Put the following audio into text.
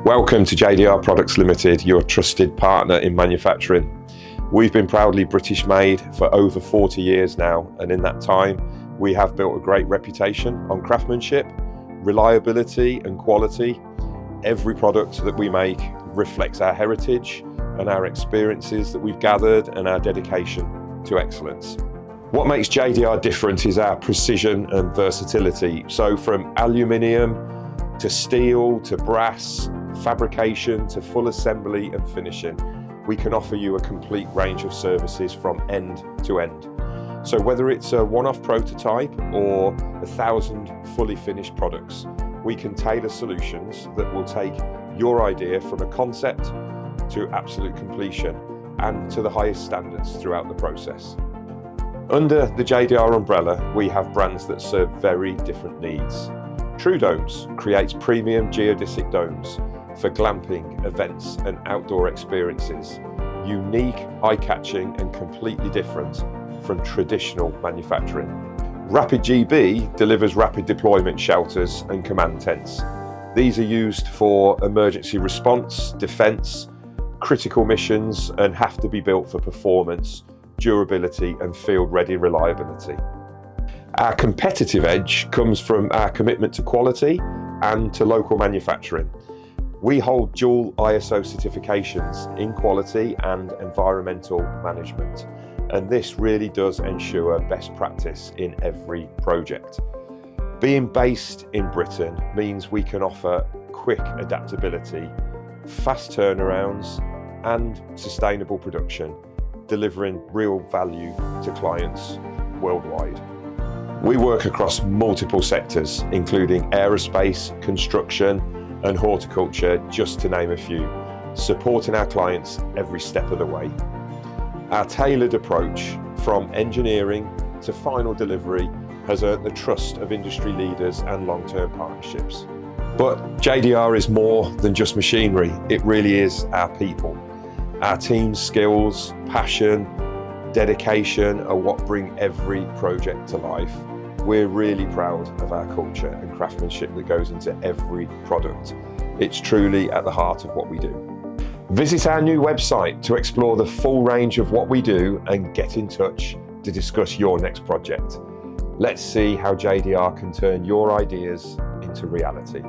Welcome to JDR Products Limited, your trusted partner in manufacturing. We've been proudly British made for over 40 years now, and in that time we have built a great reputation on craftsmanship, reliability and quality. Every product that we make reflects our heritage and our experiences that we've gathered and our dedication to excellence. What makes JDR different is our precision and versatility. So from aluminium to steel to brass, fabrication to full assembly and finishing, we can offer you a complete range of services from end to end. So whether it's a one-off prototype or 1,000 fully finished products, we can tailor solutions that will take your idea from a concept to absolute completion and to the highest standards throughout the process. Under the JDR umbrella, we have brands that serve very different needs. True Domes creates premium geodesic domes for glamping, events and outdoor experiences, unique, eye-catching and completely different from traditional manufacturing. Rapid GB delivers rapid deployment shelters and command tents. These are used for emergency response, defence, critical missions and have to be built for performance, durability and field-ready reliability. Our competitive edge comes from our commitment to quality and to local manufacturing. We hold dual ISO certifications in quality and environmental management, and this really does ensure best practice in every project. Being based in Britain means we can offer quick adaptability, fast turnarounds and sustainable production, delivering real value to clients worldwide. We work across multiple sectors, including aerospace, construction and horticulture, just to name a few, supporting our clients every step of the way. Our tailored approach from engineering to final delivery has earned the trust of industry leaders and long-term partnerships. But JDR is more than just machinery, it really is our people. Our team's skills, passion, dedication are what bring every project to life. We're really proud of our culture and craftsmanship that goes into every product. It's truly at the heart of what we do. Visit our new website to explore the full range of what we do and get in touch to discuss your next project. Let's see how JDR can turn your ideas into reality.